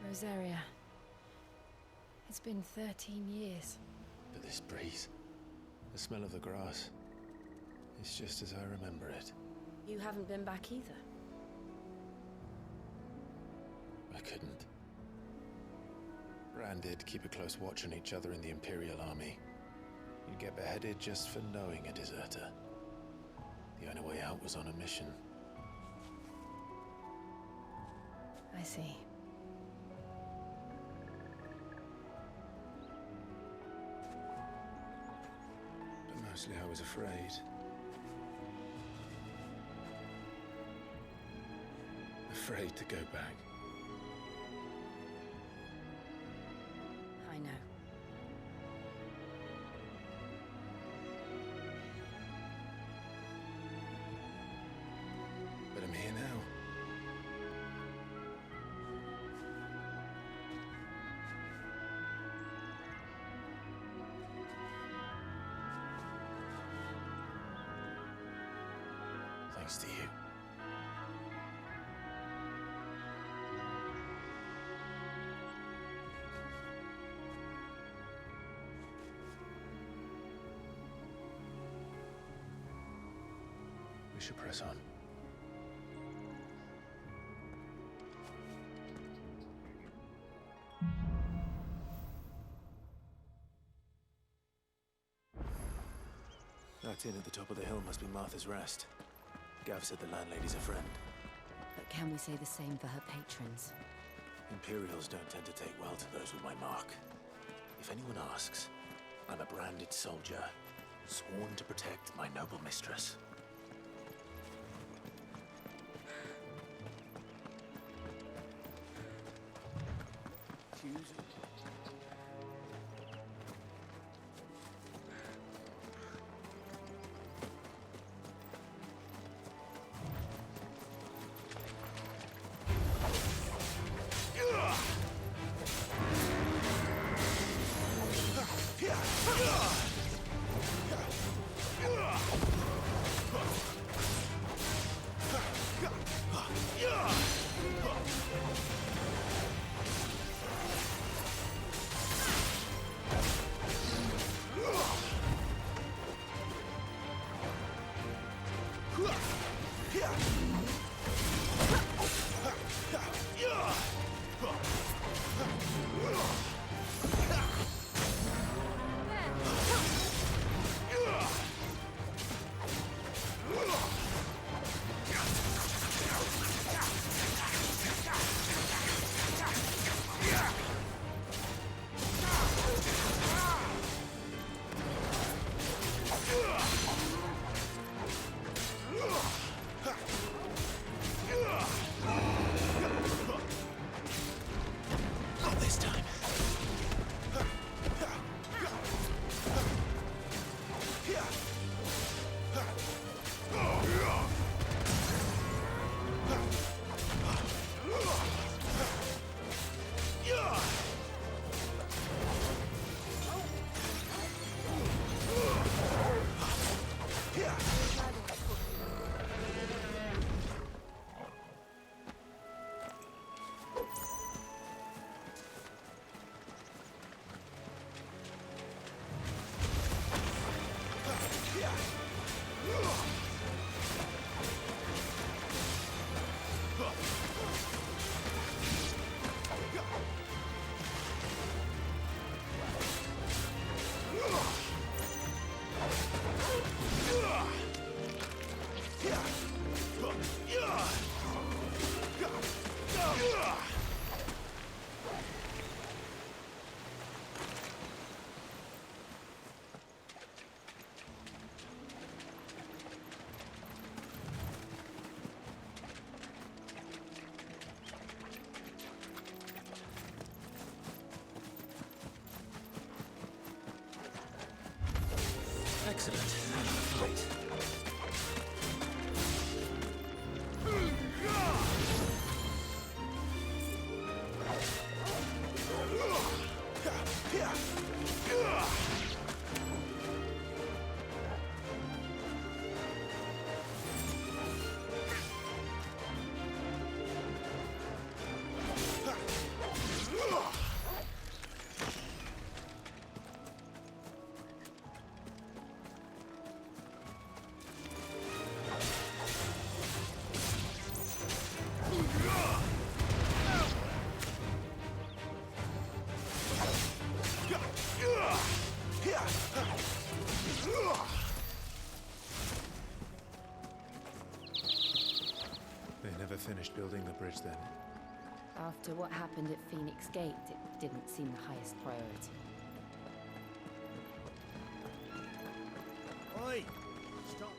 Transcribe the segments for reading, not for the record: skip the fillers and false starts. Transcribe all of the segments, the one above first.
Rosaria. It's been 13 years. But this breeze, the smell of the grass, it's just as I remember it. You haven't been back either. I couldn't. Bran did keep a close watch on each other in the Imperial Army. You'd get beheaded just for knowing a deserter. The only way out was on a mission. I see. But mostly I was afraid. Afraid to go back. I know. But I'm here now. Thanks to you. We should press on. That inn at the top of the hill must be Martha's Rest. Gav said the landlady's a friend. But can we say the same for her patrons? Imperials don't tend to take well to those with my mark. If anyone asks, I'm a branded soldier, sworn to protect my noble mistress. Excellent. Great. building the bridge then? After what happened at Phoenix Gate, it didn't seem the highest priority. Oi! Stop.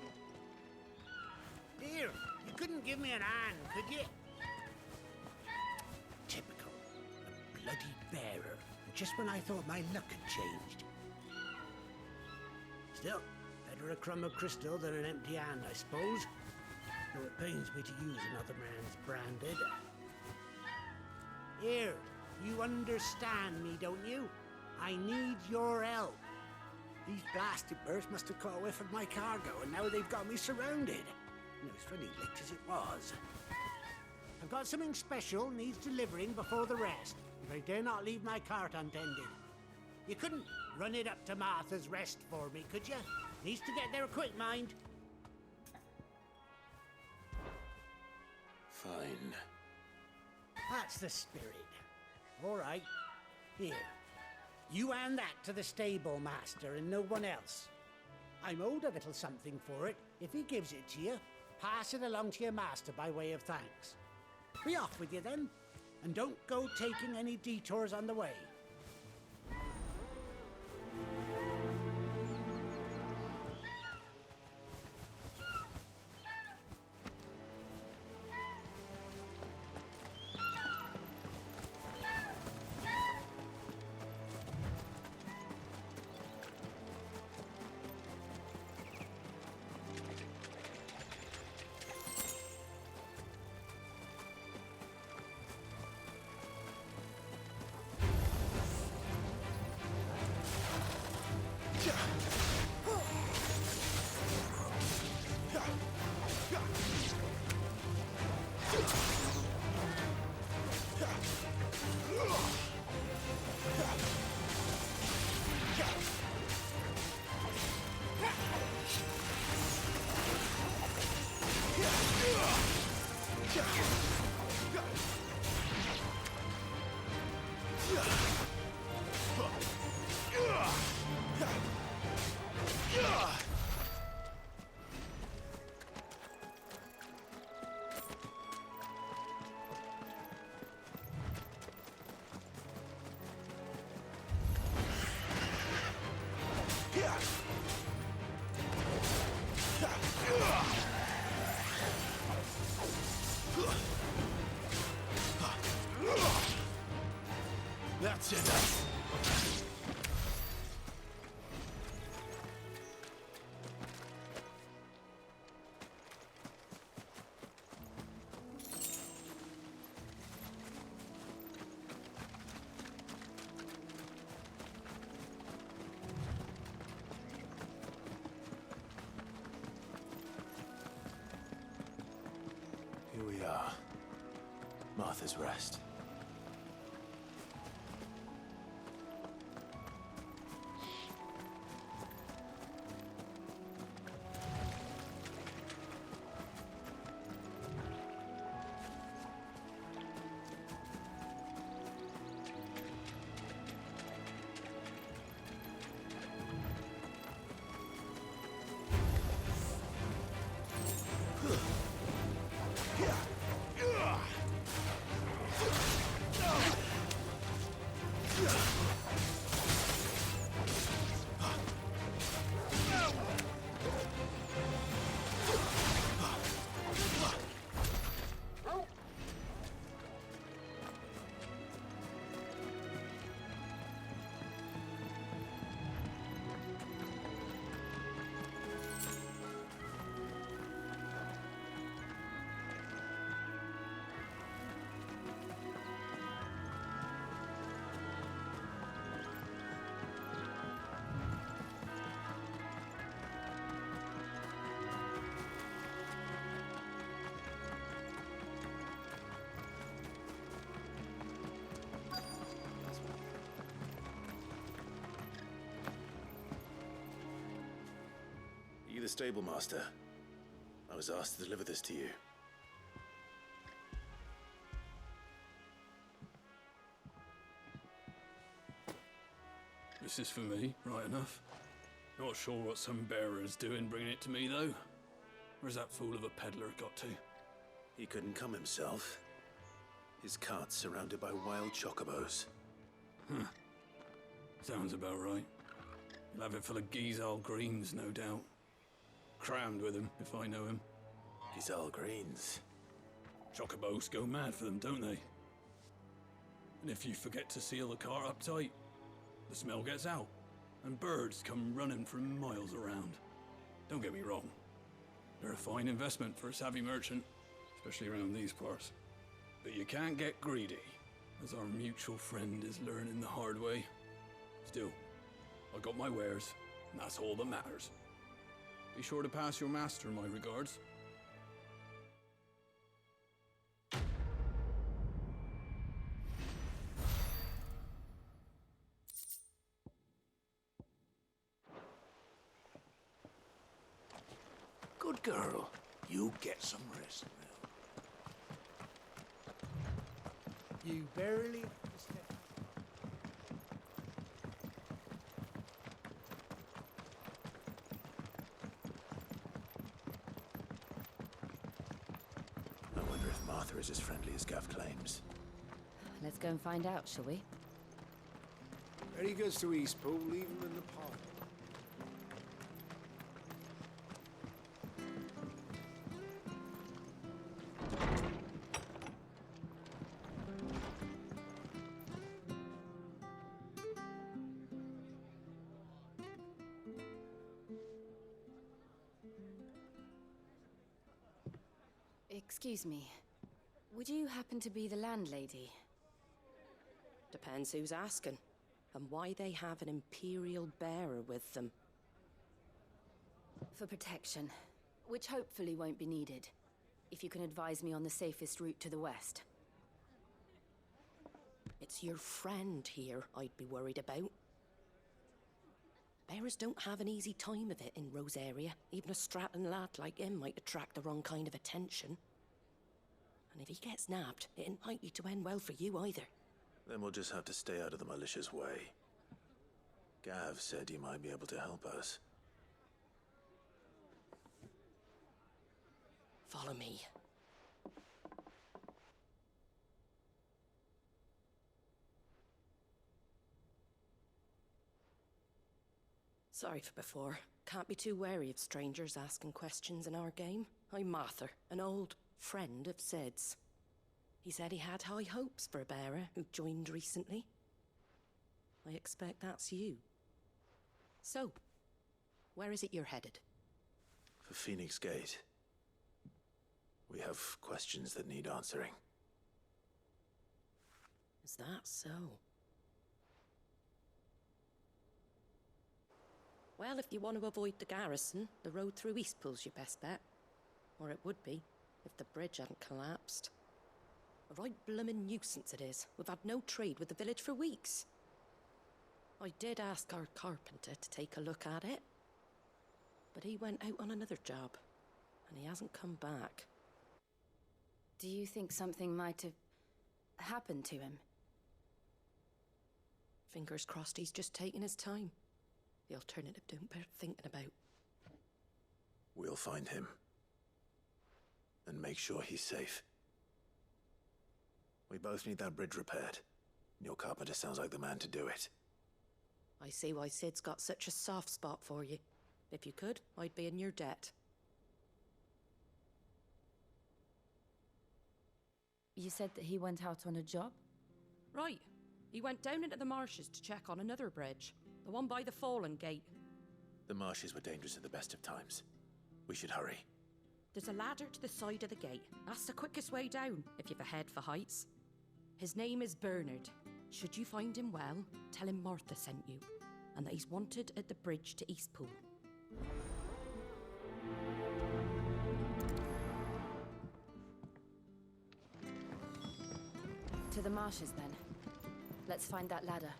Here, you couldn't give me an hand, could you? Typical. A bloody bearer. Just when I thought my luck had changed. Still, better a crumb of crystal than an empty hand, I suppose. Though it pains me to use another man's branded. Here, you understand me, don't you? I need your help. These blasted birds must have caught a whiff of my cargo, and now they've got me surrounded. No, it's funny late as it was. I've got something special needs delivering before the rest, but I dare not leave my cart untended. You couldn't run it up to Martha's Rest for me, could you? Needs to get there quick, mind. Fine. That's the spirit. All right. Here. You hand that to the stable master and no one else. I'm owed a little something for it. If he gives it to you, pass it along to your master by way of thanks. Be off with you then, and don't go taking any detours on the way. That's enough. Here we are. Martha's Rest. You the stable master? I was asked to deliver this to you. This is for me, right enough. Not sure what some bearer's doing bringing it to me, though. Where's that fool of a peddler got to? He couldn't come himself. His cart's surrounded by wild chocobos. Huh. Sounds about right. He'll have it full of Gizal greens, no doubt. Crammed with him, if I know him. Gizal greens. Chocobos go mad for them, don't they? And if you forget to seal the cart up tight, the smell gets out, and birds come running from miles around. Don't get me wrong. They're a fine investment for a savvy merchant, especially around these parts. But you can't get greedy, as our mutual friend is learning the hard way. Still, I got my wares, and that's all that matters. Be sure to pass your master my regards. Good girl. You get some rest now. You barely... I wonder if Martha is as friendly as Gav claims. Let's go and find out, shall we? When he goes to Eastpool, leave him in the pod. Excuse me. Would you happen to be the landlady? Depends who's asking, and why they have an Imperial bearer with them. For protection, which hopefully won't be needed. If you can advise me on the safest route to the west. It's your friend here I'd be worried about. Bearers don't have an easy time of it in Rose area. Even a strapping lad like him might attract the wrong kind of attention. And if he gets nabbed, it ain't likely to end well for you either. Then we'll just have to stay out of the malicious way. Gav said he might be able to help us. Follow me. Sorry for before. Can't be too wary of strangers asking questions in our game. I'm Martha, an old friend of Sid's. He said he had high hopes for a bearer who joined recently. I expect that's you. So, where is it you're headed? For Phoenix Gate. We have questions that need answering. Is that so? Well, if you want to avoid the garrison, the road through Eastpool's your best bet. Or it would be, if the bridge hadn't collapsed. A right bloomin' nuisance it is. We've had no trade with the village for weeks. I did ask our carpenter to take a look at it. But he went out on another job, and he hasn't come back. Do you think something might have happened to him? Fingers crossed he's just taking his time. The alternative don't bear thinking about. We'll find him. And make sure he's safe. We both need that bridge repaired. Your carpenter sounds like the man to do it. I see why Sid's got such a soft spot for you. If you could, I'd be in your debt. You said that he went out on a job? Right. He went down into the marshes to check on another bridge. The one by the Fallen Gate. The marshes were dangerous at the best of times. We should hurry. There's a ladder to the side of the gate. That's the quickest way down, if you've a head for heights. His name is Bernard. Should you find him well, tell him Martha sent you, and that he's wanted at the bridge to Eastpool. To the marshes, then. Let's find that ladder.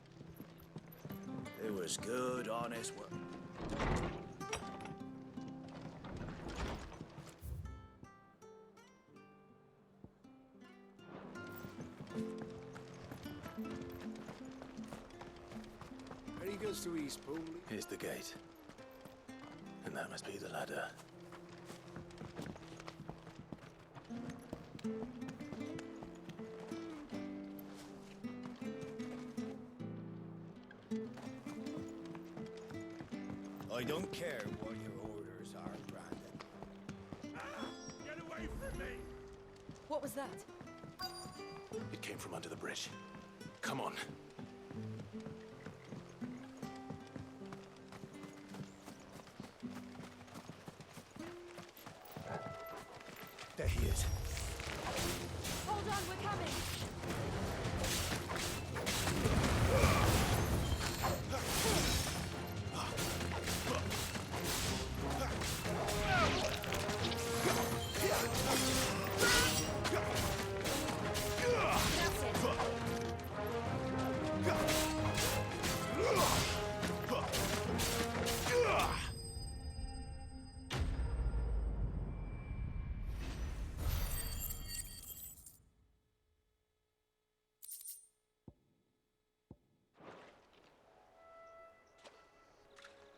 It was good, honest work. There he goes to Eastpool. Here's the gate. And that must be the ladder. I don't care what your orders are, Brandon. Get away from me! What was that? It came from under the bridge. Come on. There he is. Hold on, we're coming!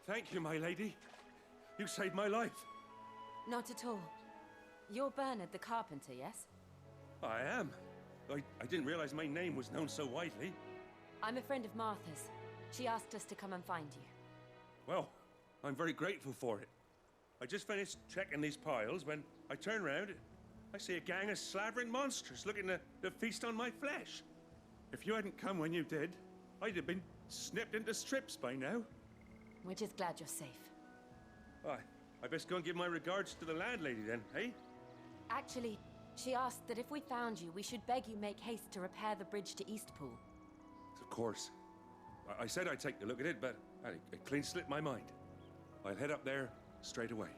Thank you, my lady. You saved my life. Not at all. You're Bernard the carpenter, yes? I am. I didn't realize my name was known so widely. I'm a friend of Martha's. She asked us to come and find you. Well, I'm very grateful for it. I just finished checking these piles when I turn around. I see a gang of slavering monsters looking to feast on my flesh. If you hadn't come when you did, I'd have been snipped into strips by now. We're just glad you're safe. I best go and give my regards to the landlady then, eh? Actually, she asked that if we found you, we should beg you make haste to repair the bridge to Eastpool. Of course. I said I'd take a look at it, but it clean slipped my mind. I'll head up there straight away.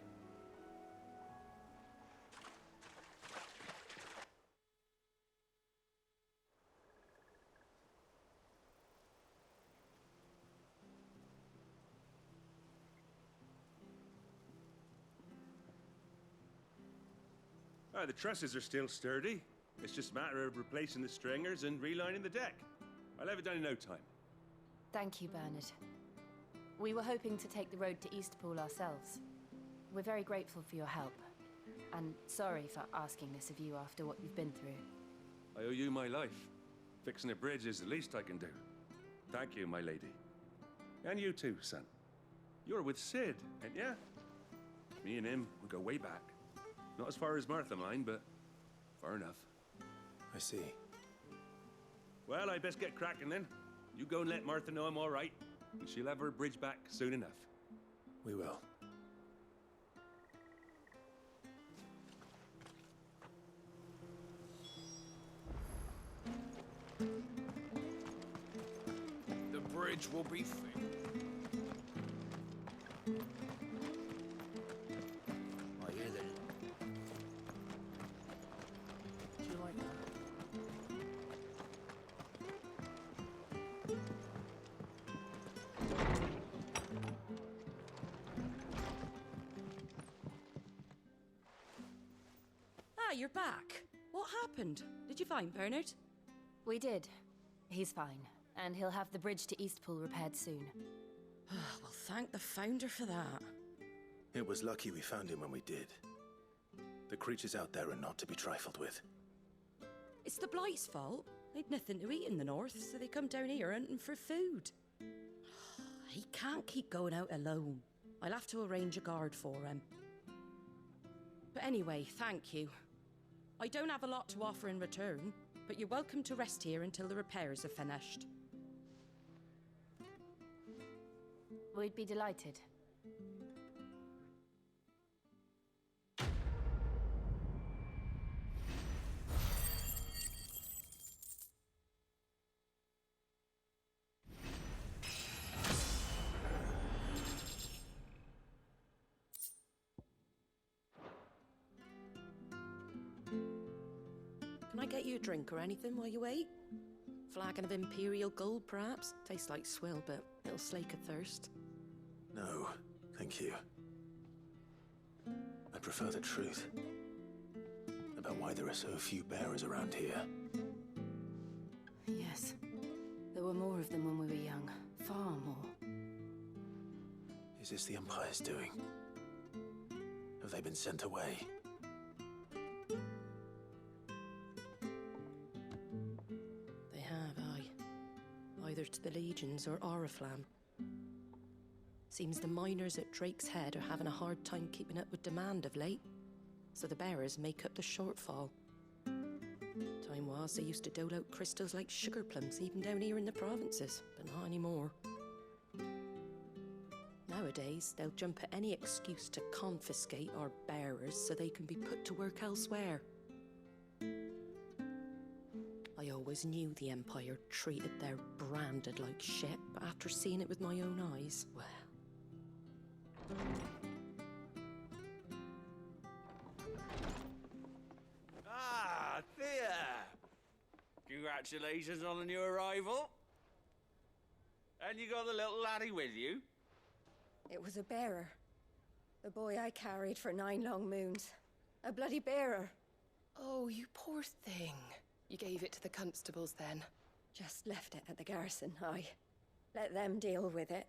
The trusses are still sturdy. It's just a matter of replacing the stringers and relining the deck. I'll have it done in no time. Thank you, Bernard. We were hoping to take the road to Eastpool ourselves. We're very grateful for your help. And sorry for asking this of you after what you've been through. I owe you my life. Fixing a bridge is the least I can do. Thank you, my lady. And you too, son. You're with Sid, ain't ya? Me and him, we go way back. Not as far as Martha, mind, but far enough. I see. Well, I best get cracking then. You go and let Martha know I'm all right, and she'll have her bridge back soon enough. We will. The bridge will be fixed. Oh, yeah, then. Do you like that? You're back. What happened? Did you find Bernard? We did. He's fine, and he'll have the bridge to Eastpool repaired soon. Well, thank the Founder for that. It was lucky we found him when we did. The creatures out there are not to be trifled with. It's the Blight's fault. They'd nothing to eat in the north, so they come down here hunting for food. He can't keep going out alone. I'll have to arrange a guard for him. But anyway, thank you. I don't have a lot to offer in return, but you're welcome to rest here until the repairs are finished. We'd be delighted. Can I get you a drink or anything while you wait? Flagon of Imperial Gold, perhaps? Tastes like swill, but it'll slake a thirst. No, thank you. I prefer the truth. About why there are so few bearers around here. Yes. There were more of them when we were young. Far more. Is this the Empire's doing? Have they been sent away? They have, aye. Either to the Legions or Oriflamme. Seems the miners at Drake's Head are having a hard time keeping up with demand of late, so the bearers make up the shortfall. Time was they used to dole out crystals like sugar plums even down here in the provinces, but not anymore. Nowadays, they'll jump at any excuse to confiscate our bearers so they can be put to work elsewhere. I always knew the Empire treated their branded like shit, but after seeing it with my own eyes, well... Ah, Thea! Congratulations on the new arrival. And you got the little laddie with you? It was a bearer. The boy I carried for 9 long moons. A bloody bearer. Oh, you poor thing. You gave it to the constables then? Just left it at the garrison, I let them deal with it.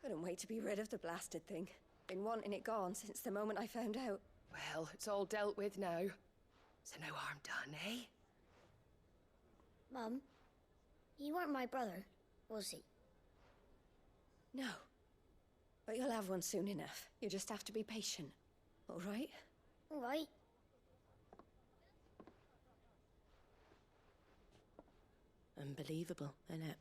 Couldn't wait to be rid of the blasted thing. Been wanting it gone since the moment I found out. Well, it's all dealt with now. So no harm done, eh? Mum, he weren't my brother, was he? No. But you'll have one soon enough. You just have to be patient. All right? All right. Unbelievable, innit?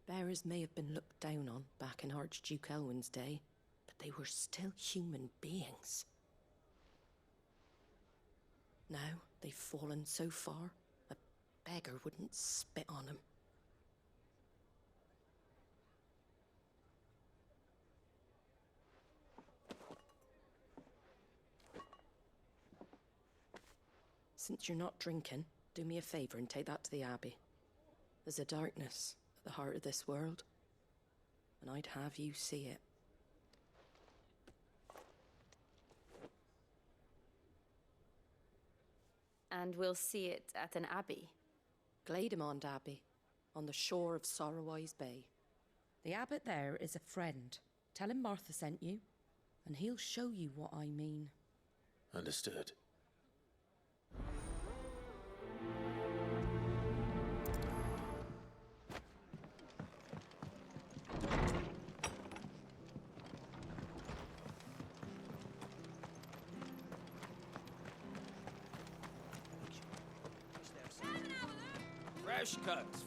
Bearers may have been looked down on back in Archduke Elwin's day, but they were still human beings. Now they've fallen so far, a beggar wouldn't spit on them. Since you're not drinking, do me a favour and take that to the Abbey. There's a darkness at the heart of this world, and I'd have you see it. And we'll see it at an abbey? Glademond Abbey, on the shore of Sorrowwise Bay. The abbot there is a friend. Tell him Martha sent you, and he'll show you what I mean. Understood.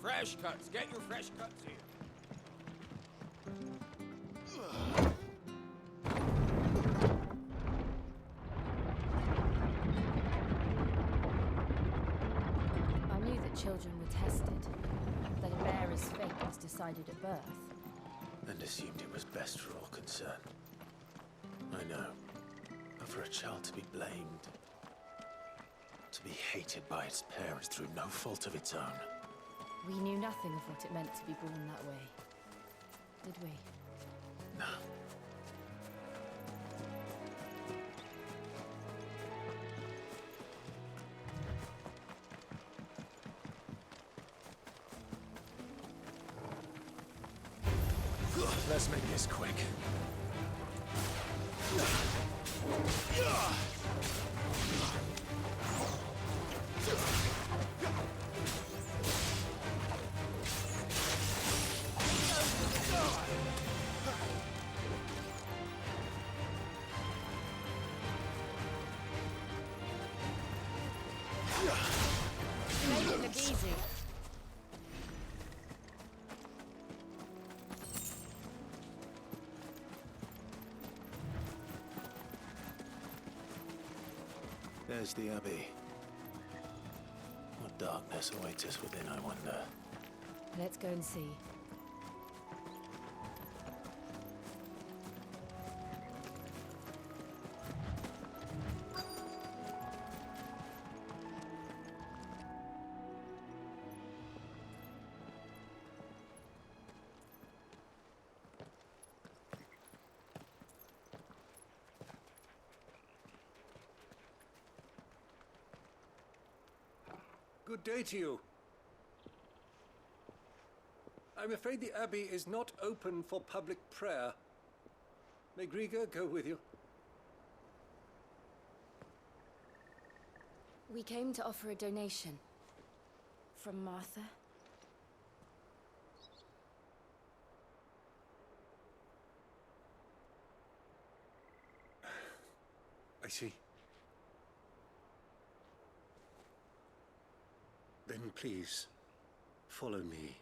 Fresh cuts. Get your fresh cuts here. I knew that children were tested, that a bearer's fate was decided at birth. And assumed it was best for all concerned. I know. But for a child to be blamed, to be hated by its parents through no fault of its own. We knew nothing of what it meant to be born that way, did we? No. Let's make this quick. Make it look easy. There's the Abbey. What darkness awaits us within, I wonder? Let's go and see. Good day to you. I'm afraid the Abbey is not open for public prayer. May Griga go with you? We came to offer a donation. From Martha. I see. Then please, follow me.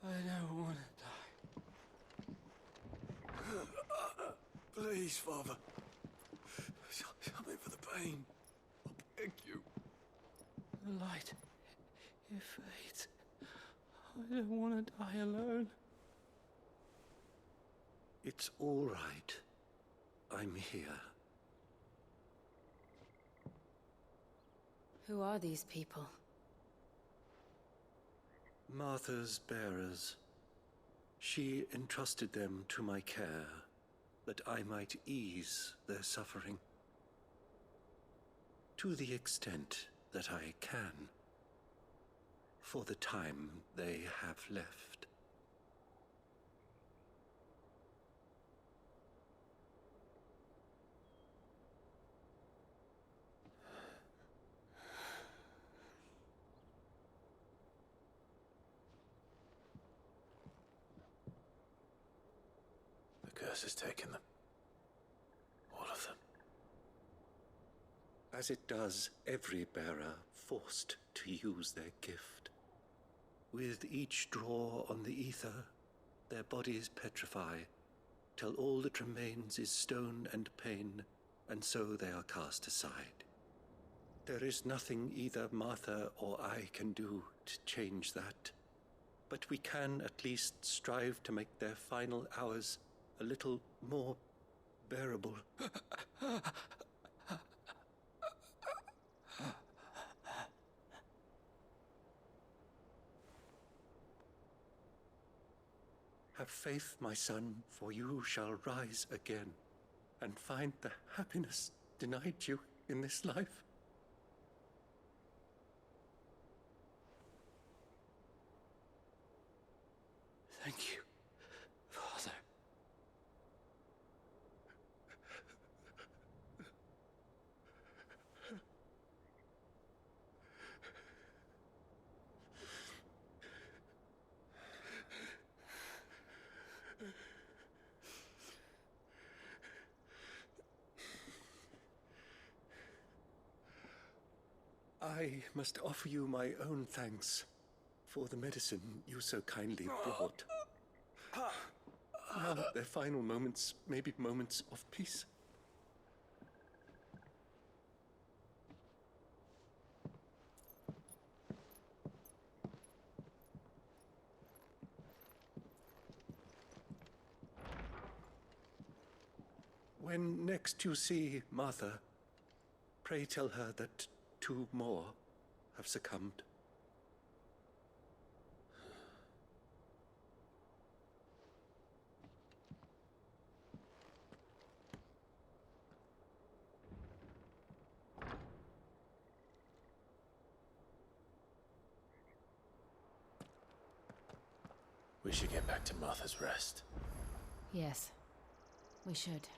I don't want to die. Please, Father. Shut me for the pain. I beg you. The light, it fades. I don't want to die alone. It's all right. I'm here. Who are these people? Martha's bearers. She entrusted them to my care, that I might ease their suffering. To the extent that I can, for the time they have left. The curse has taken them. All of them. As it does every bearer forced to use their gift. With each draw on the ether, their bodies petrify, till all that remains is stone and pain, and so they are cast aside. There is nothing either Martha or I can do to change that, but we can at least strive to make their final hours a little more bearable. Have faith, my son, for you shall rise again, and find the happiness denied you in this life. Thank you, Father. I must offer you my own thanks for the medicine you so kindly brought. Now their final moments may be moments of peace. When next you see Martha, pray tell her that 2 more have succumbed. We should get back to Martha's Rest. Yes, we should.